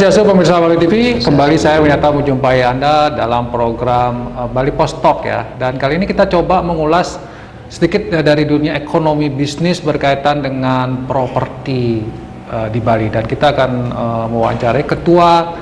Swastiastu pemirsa Bali TV, kembali saya Winata menjumpai Anda dalam program Bali Post Talk ya. Dan kali ini kita coba mengulas sedikit dari dunia ekonomi bisnis berkaitan dengan properti di Bali. Dan kita akan mewawancarai Ketua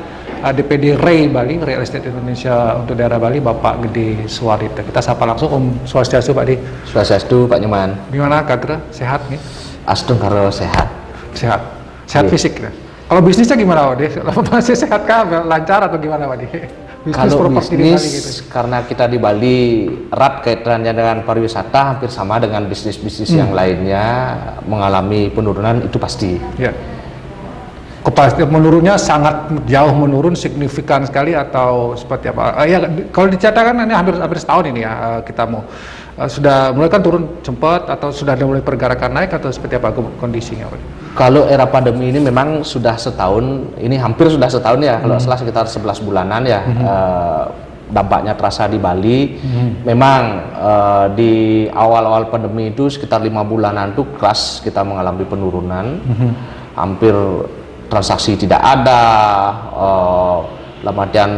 DPD REI Bali, Real Estate Indonesia untuk daerah Bali, Bapak Gede Suwarita. Kita sapa langsung. Om Swastiastu Pak Di. Swastiastu Pak Nyoman. Gimana Kadra? Sehat nih? Astung karo sehat. Sehat. Sehat fisik ya? Kalau bisnisnya gimana Pak Di? Masih sehat kah? Lancar atau gimana Pak Di? Kalau bisnis gitu. Karena kita di Bali erat kaitannya dengan pariwisata, hampir sama dengan bisnis-bisnis yang lainnya mengalami penurunan, itu pasti. Ya. Kepastian menurunnya sangat jauh menurun, signifikan sekali atau seperti apa? Ya kalau dicatatkan ini hampir setahun ini ya kita mau sudah mulai kan turun cepat atau sudah mulai pergerakan naik atau seperti apa kondisinya? Kalau era pandemi ini memang sudah setahun, ini hampir sudah setahun ya, kalau salah sekitar 11 bulanan ya. Dampaknya terasa di Bali. Memang di awal-awal pandemi itu sekitar 5 bulanan itu keras kita mengalami penurunan. Hampir transaksi tidak ada, dalam artian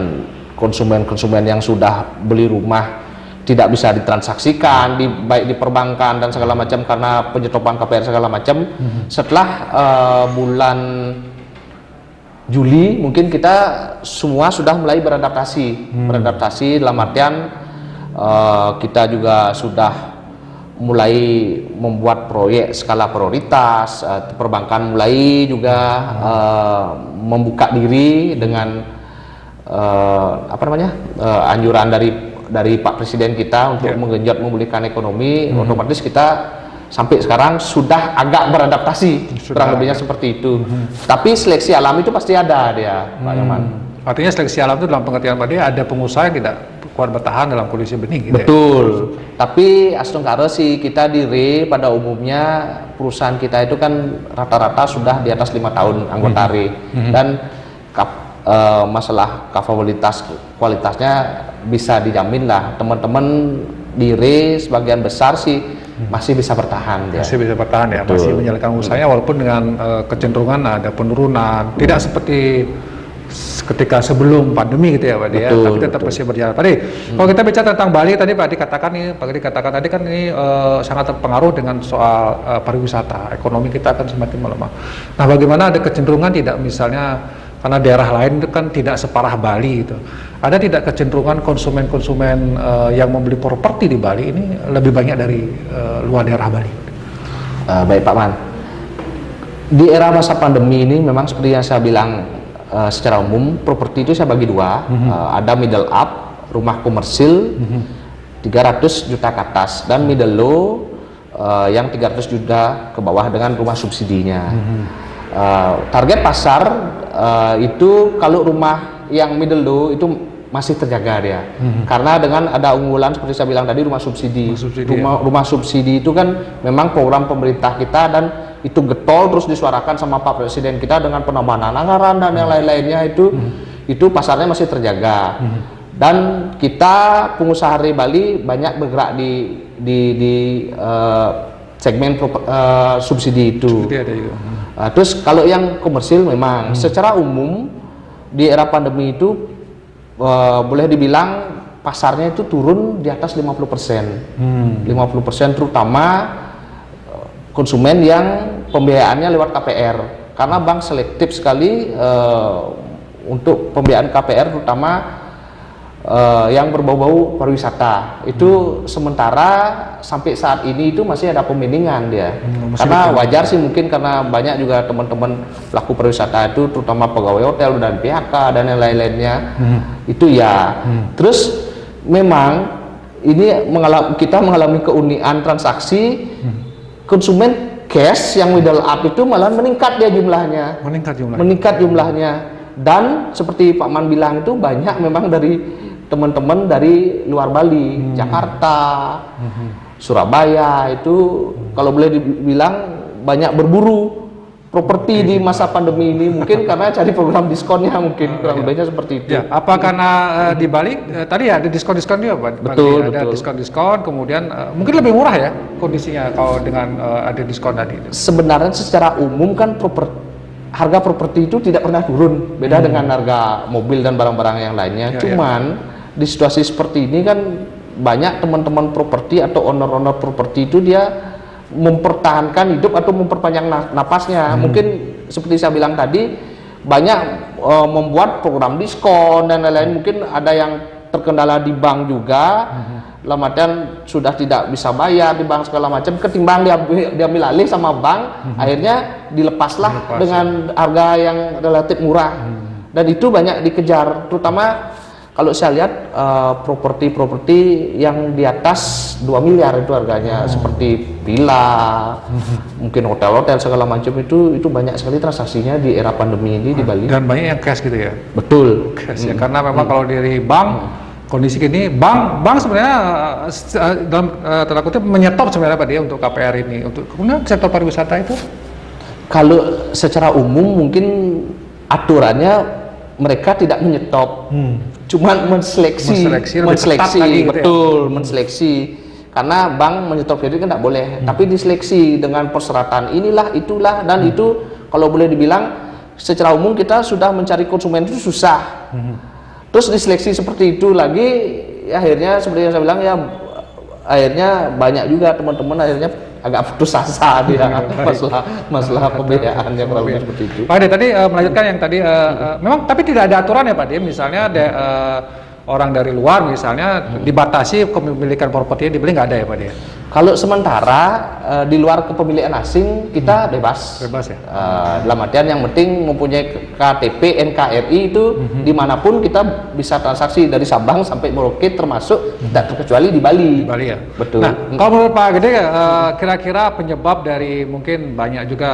konsumen-konsumen yang sudah beli rumah tidak bisa ditransaksikan, baik di perbankan dan segala macam karena penyetopan KPR segala macam. Setelah bulan Juli mungkin kita semua sudah mulai beradaptasi dalam artian kita juga sudah mulai membuat proyek skala prioritas, perbankan mulai juga membuka diri dengan anjuran dari Pak Presiden kita untuk menggenjot memulihkan ekonomi. Otomatis kita sampai sekarang sudah agak beradaptasi, kurang lebihnya seperti itu. Tapi seleksi alam itu pasti ada dia, Pak Nyoman. Artinya seleksi alam itu dalam pengertian tadi ada pengusaha yang tidak kuat bertahan dalam kondisi bening gitu. Betul. Ya? Tapi astung karo sih kita di REI pada umumnya perusahaan kita itu kan rata-rata sudah di atas 5 tahun anggota REI dan masalah kualitasnya bisa dijamin lah. Teman-teman di REI sebagian besar sih masih bisa bertahan dia. Masih bisa bertahan ya. Betul. Masih menjalankan usahanya walaupun dengan kecenderungan ada penurunan. Tidak seperti ketika sebelum pandemi gitu ya Pak Di ya, tapi tetap masih berjalan. Pak Di, kalau kita bicara tentang Bali tadi Pak Di katakan tadi kan ini sangat terpengaruh dengan soal pariwisata, ekonomi kita akan semakin melemah. Nah, bagaimana ada kecenderungan tidak misalnya karena daerah lain itu kan tidak separah Bali gitu. Ada tidak kecenderungan konsumen-konsumen yang membeli properti di Bali ini lebih banyak dari luar daerah Bali? Baik Pak Man. Di era masa pandemi ini memang seperti yang saya bilang, secara umum properti itu saya bagi dua. Ada middle up, rumah komersil 300 juta ke atas, dan middle low yang 300 juta ke bawah dengan rumah subsidinya. Target pasar itu kalau rumah yang middle low itu masih terjaga dia, karena dengan ada unggulan seperti saya bilang tadi rumah subsidi. Rumah subsidi itu kan memang program pemerintah kita dan itu getol terus disuarakan sama Pak Presiden kita dengan penambahan anggaran dan yang lain-lainnya itu pasarnya masih terjaga. Dan kita pengusaha REI Bali banyak bergerak di segmen subsidi itu. Terus kalau yang komersil memang secara umum di era pandemi itu boleh dibilang pasarnya itu turun di atas 50%. 50% terutama konsumen yang pembiayaannya lewat KPR, karena bank selektif sekali untuk pembiayaan KPR terutama yang berbau-bau pariwisata. Itu sementara sampai saat ini itu masih ada pembandingan dia. Karena wajar sih mungkin karena banyak juga teman-teman pelaku pariwisata itu terutama pegawai hotel dan PHK dan yang lain-lainnya itu ya. Terus memang ini kita mengalami keunikan transaksi konsumen cash yang middle up itu malah meningkat dia jumlahnya. Meningkat jumlahnya. Dan seperti Pak Man bilang itu banyak memang dari teman-teman dari luar Bali, Jakarta, Surabaya itu kalau boleh dibilang banyak berburu properti di masa pandemi ini, mungkin karena cari program diskonnya mungkin kurang lebihnya seperti itu. Ya, apa karena di Bali tadi ada diskon-diskon juga Pak? Betul, ada diskon-diskon, kemudian mungkin lebih murah ya kondisinya kalau dengan ada diskon tadi itu. Sebenarnya secara umum kan harga properti itu tidak pernah turun, beda dengan harga mobil dan barang-barang yang lainnya. Cuman di situasi seperti ini kan banyak teman-teman properti atau owner-owner properti itu dia mempertahankan hidup atau memperpanjang napasnya. Mungkin seperti saya bilang tadi, banyak membuat program diskon dan lain-lain. Mungkin ada yang terkendala di bank juga, dalam artian sudah tidak bisa bayar di bank segala macam, ketimbang dia ambil alih sama bank, akhirnya dilepaslah dengan harga yang relatif murah. Dan itu banyak dikejar, terutama kalau saya lihat properti-properti yang di atas 2 miliar itu harganya, seperti villa, mungkin hotel-hotel segala macam, itu banyak sekali transaksinya di era pandemi ini di Bali. Dan banyak yang cash gitu ya. Betul. Cash ya, karena memang kalau dari bank kondisi gini, bank sebenarnya dalam tanda kutip menyetop sebenarnya Pak dia untuk KPR ini, untuk kemudian sektor pariwisata itu. Kalau secara umum mungkin aturannya mereka tidak menyetop, cuman menseleksi lagi, betul, menseleksi. Karena bank menyetop kredit kan tidak boleh, tapi diseleksi dengan persyaratan inilah itulah, dan itu kalau boleh dibilang secara umum kita sudah mencari konsumen itu susah. Terus diseleksi seperti itu lagi, akhirnya seperti yang saya bilang ya, akhirnya banyak juga teman-teman akhirnya agak putus asa dia masalah pembiayaan yang kurang lebih seperti itu. Pak Ade tadi melanjutkan yang tadi memang tapi tidak ada aturan ya Pak Ade, misalnya ada orang dari luar misalnya dibatasi kepemilikan propertinya dibeli, nggak ada ya Pak Ade? Kalau sementara di luar kepemilikan asing kita bebas ya. Dalam artian yang penting mempunyai KTP NKRI itu dimanapun kita bisa transaksi dari Sabang sampai Merauke, termasuk tidak terkecuali di Bali. Bali ya. Betul. Nah, kalau menurut Pak Gede kira-kira penyebab dari mungkin banyak juga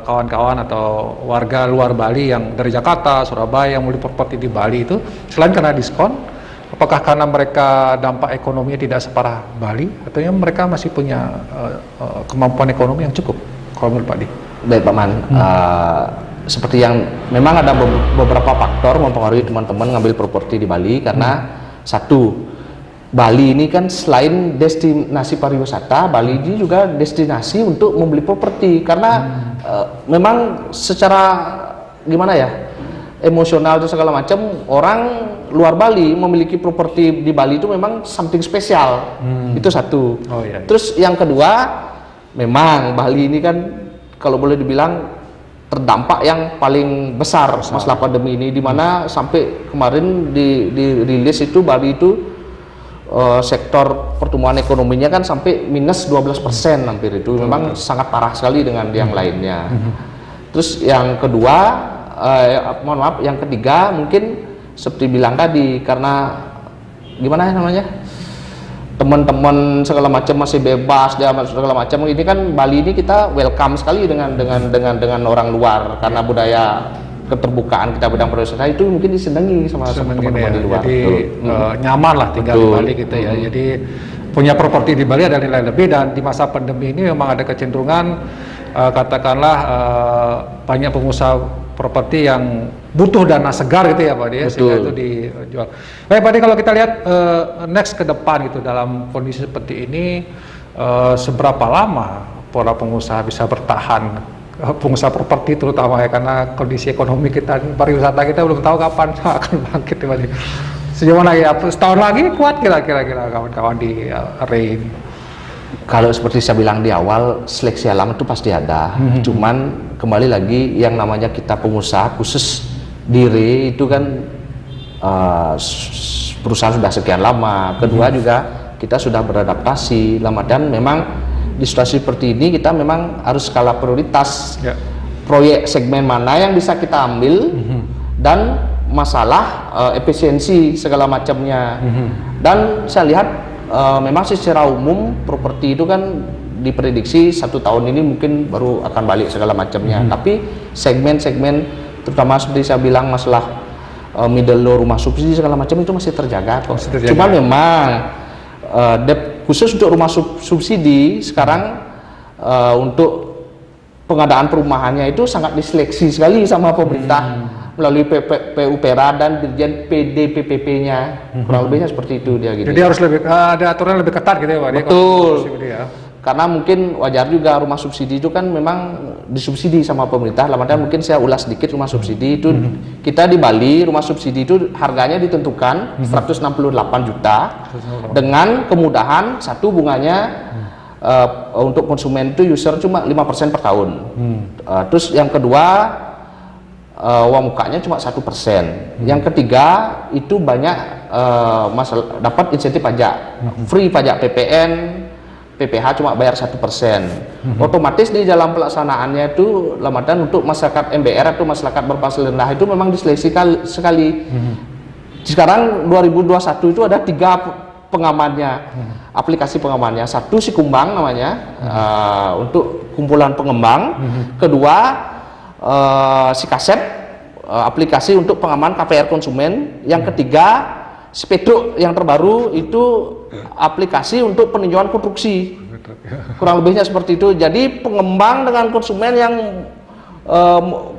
kawan-kawan atau warga luar Bali yang dari Jakarta, Surabaya yang beli properti di Bali itu selain karena diskon, apakah karena mereka dampak ekonominya tidak separah Bali, atau mereka masih punya kemampuan ekonomi yang cukup? Kalau menurut Pak Di? Baik Pak Man, seperti yang memang ada beberapa faktor mempengaruhi teman-teman ngambil properti di Bali, karena satu, Bali ini kan selain destinasi pariwisata, Bali ini juga destinasi untuk membeli properti, karena memang secara gimana ya, emosional dan segala macam, orang luar Bali memiliki properti di Bali itu memang something spesial. Itu satu. Terus yang kedua, memang Bali ini kan kalau boleh dibilang terdampak yang paling besar masalah pandemi ini, di mana sampai kemarin dirilis itu Bali itu sektor pertumbuhan ekonominya kan sampai minus 12% hampir, itu memang sangat parah sekali dengan yang lainnya. Terus yang kedua, mohon maaf, yang ketiga mungkin seperti bilang tadi, karena gimana namanya, teman-teman segala macam masih bebas dia segala macam, ini kan Bali ini kita welcome sekali dengan orang luar, karena budaya keterbukaan kita bidang pariwisata itu mungkin disenangi sama teman-teman di luar. Jadi nyaman lah tinggal di Bali gitu ya. Jadi punya properti di Bali ada nilai lebih, dan di masa pandemi ini memang ada kecenderungan katakanlah banyak pengusaha properti yang butuh dana segar gitu ya Pak Di, sehingga itu dijual. Baik Pak Di, kalau kita lihat next ke depan gitu dalam kondisi seperti ini, seberapa lama para pengusaha bisa bertahan, pengusaha properti terutama ya, karena kondisi ekonomi kita, pariwisata kita belum tahu kapan akan bangkit Pak Di. Sejauh mana ya, setahun lagi kuat kira-kira kawan-kawan di area ini? Kalau seperti saya bilang di awal, seleksi alam itu pasti ada. Cuman kembali lagi, yang namanya kita pengusaha khusus diri itu kan perusahaan sudah sekian lama. Kedua juga kita sudah beradaptasi. Dan memang di situasi seperti ini kita memang harus skala prioritas. Proyek segmen mana yang bisa kita ambil, dan masalah efisiensi segala macamnya. Dan saya lihat memang secara umum properti itu kan diprediksi 1 tahun ini mungkin baru akan balik segala macamnya. Tapi segmen-segmen terutama seperti saya bilang masalah middle low, rumah subsidi segala macam itu masih terjaga kok. Cuma memang khusus untuk rumah subsidi sekarang untuk pengadaan perumahannya itu sangat diseleksi sekali sama pemerintah melalui PUPera dan Dirjen PDPPP-nya, kurang lebihnya seperti itu dia gitu. Jadi harus lebih ada aturan lebih ketat gitu ya Pak. Betul. Karena mungkin wajar juga rumah subsidi itu kan memang disubsidi sama pemerintah. Lalu mungkin saya ulas sedikit rumah subsidi itu. Kita di Bali rumah subsidi itu harganya ditentukan 168 juta dengan kemudahan satu bunganya untuk konsumen itu user cuma 5% per tahun. Terus yang kedua uang mukanya cuma 1%. Yang ketiga itu banyak masalah dapat insentif pajak, free pajak PPN, PPH cuma bayar 1%. Otomatis di dalam pelaksanaannya itu lamatan untuk masyarakat MBR atau masyarakat berpenghasilan rendah itu memang diseleksi sekali. Sekarang 2021 itu ada 3 pengamannya, aplikasi pengamannya. Satu si Kumbang namanya, untuk kumpulan pengembang. Kedua si Kaset, aplikasi untuk pengaman KPR konsumen. Yang ketiga Speduk yang terbaru itu aplikasi untuk peninjauan konstruksi. Kurang lebihnya seperti itu. Jadi pengembang dengan konsumen yang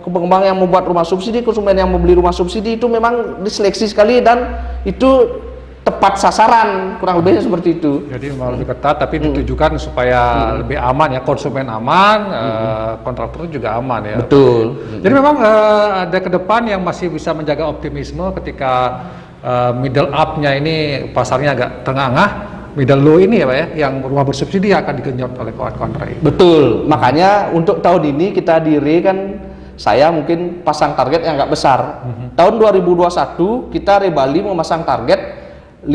pengembang yang membuat rumah subsidi, konsumen yang membeli rumah subsidi itu memang diseleksi sekali dan itu tepat sasaran, kurang lebihnya seperti itu. Jadi memang lebih ketat, tapi ditujukan supaya lebih aman ya, konsumen aman, kontraktor juga aman ya. Betul. Jadi memang ada ke depan yang masih bisa menjaga optimisme ketika middle up-nya ini pasarnya agak terengah-engah, middle low ini ya Pak ya, yang rumah bersubsidi akan digenjot oleh kawan-kawan Rai. Betul, makanya untuk tahun ini kita di RE kan saya mungkin pasang target yang agak besar. Tahun 2021 kita RE Bali memasang target 5.000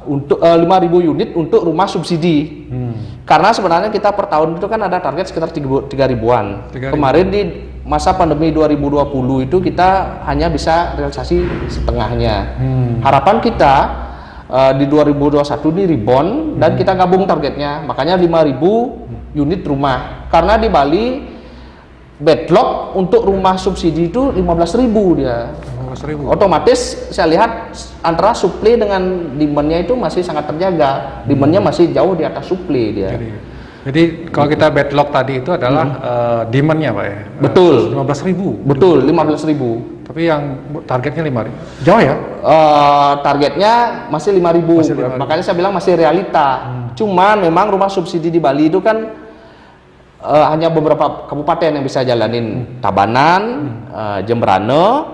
untuk 5.000 unit untuk rumah subsidi. Karena sebenarnya kita per tahun itu kan ada target sekitar 3.000-an. Kemarin di masa pandemi 2020 itu kita hanya bisa realisasi setengahnya. Harapan kita di 2021 ini rebound dan kita gabung targetnya, makanya 5.000 unit rumah. Karena di Bali backlog untuk rumah subsidi itu 15.000 dia. 15.000. Otomatis saya lihat antara supply dengan demand-nya itu masih sangat terjaga. Demand-nya masih jauh di atas supply dia. Jadi kalau kita backlog tadi itu adalah demand-nya Pak ya? Betul. 15.000? Betul, 15.000. Tapi yang targetnya 5.000? Jauh ya? Targetnya masih 5.000. Makanya saya bilang masih realita. Cuman memang rumah subsidi di Bali itu kan hanya beberapa kabupaten yang bisa jalanin. Tabanan, Jemberane,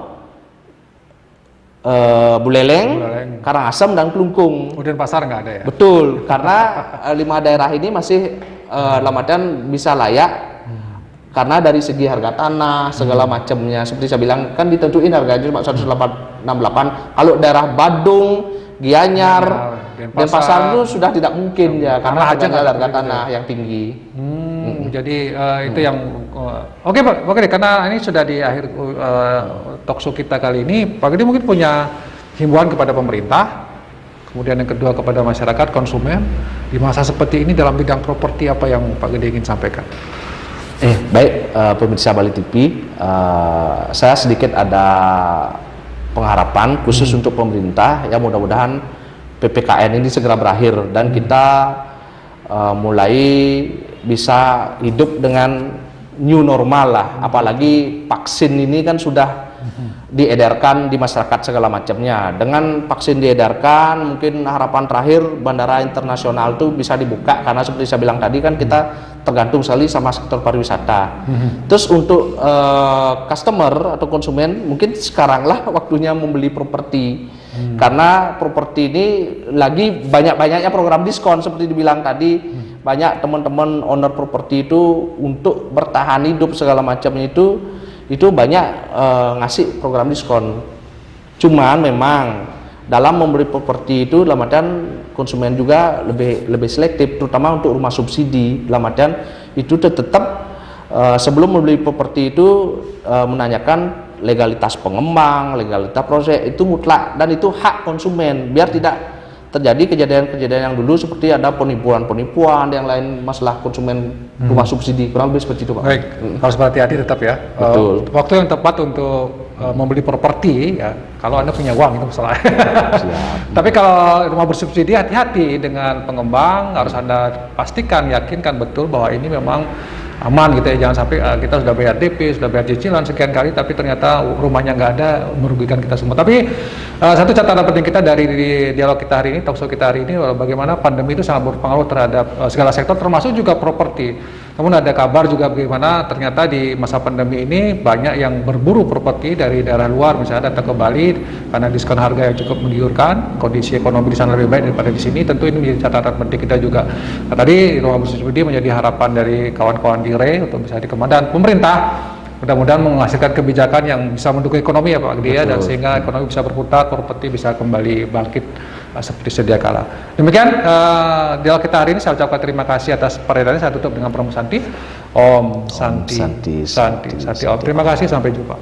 Buleleng, Karangasem dan Klungkung. Kemudian pasar nggak ada ya? Betul, karena 5 daerah ini masih lamatan bisa layak karena dari segi harga tanah segala macamnya seperti saya bilang kan ditentuin harganya cuma 168. Kalau daerah Badung, Gianyar, Denpasar itu sudah tidak mungkin ya karena harga tanah yang tinggi. Jadi itu yang oke Pak, oke deh, karena ini sudah di akhir talkshow kita kali ini, Pak Gede mungkin punya himbauan kepada pemerintah, kemudian yang kedua kepada masyarakat konsumen di masa seperti ini dalam bidang properti, apa yang Pak Gede ingin sampaikan? Baik, pemirsa Bali TV, saya sedikit ada pengharapan khusus untuk pemerintah ya, mudah-mudahan PPKN ini segera berakhir dan kita mulai bisa hidup dengan new normal lah, apalagi vaksin ini kan sudah diedarkan di masyarakat segala macamnya. Dengan vaksin diedarkan, mungkin harapan terakhir bandara internasional itu bisa dibuka karena seperti saya bilang tadi kan kita tergantung sekali sama sektor pariwisata. Terus untuk customer atau konsumen mungkin sekarang lah waktunya membeli properti. Karena properti ini lagi banyak-banyaknya program diskon seperti dibilang tadi. Banyak teman-teman owner properti itu untuk bertahan hidup segala macamnya itu banyak ngasih program diskon. Cuman memang dalam membeli properti itu dalam artian konsumen juga lebih selektif, terutama untuk rumah subsidi. Dalam artian itu tetap sebelum membeli properti itu menanyakan legalitas pengembang, legalitas proyek itu mutlak dan itu hak konsumen biar tidak terjadi kejadian-kejadian yang dulu seperti ada penipuan-penipuan yang lain masalah konsumen rumah subsidi, kurang lebih seperti itu Pak. Baik, harus berhati-hati tetap ya. Betul. Waktu yang tepat untuk membeli properti ya, kalau Anda punya uang itu masalah. Tapi kalau rumah bersubsidi hati-hati dengan pengembang, harus Anda pastikan, yakinkan betul bahwa ini memang aman gitu ya, jangan sampai kita sudah bayar DP, sudah bayar cicilan sekian kali tapi ternyata rumahnya nggak ada, merugikan kita semua. Tapi satu catatan penting kita dari dialog kita hari ini, talkshow kita hari ini, bagaimana pandemi itu sangat berpengaruh terhadap segala sektor termasuk juga properti. Namun ada kabar juga bagaimana ternyata di masa pandemi ini banyak yang berburu properti dari daerah luar, misalnya datang ke Bali karena diskon harga yang cukup menggiurkan, kondisi ekonomi di sana lebih baik daripada di sini. Tentu ini menjadi catatan penting kita juga. Nah, tadi Ruang Bisnis Budi menjadi harapan dari kawan-kawan di RE untuk bisa dikembangkan, dan pemerintah mudah-mudahan menghasilkan kebijakan yang bisa mendukung ekonomi ya Pak Gede ya, dan sehingga ekonomi bisa berputar, properti bisa kembali bangkit seperti sedia kala. Demikian dialog kita hari ini. Saya ucapkan terima kasih atas perhatiannya. Saya tutup dengan Pramu Santi. Om Santi, Santi Om. Terima kasih, sampai jumpa.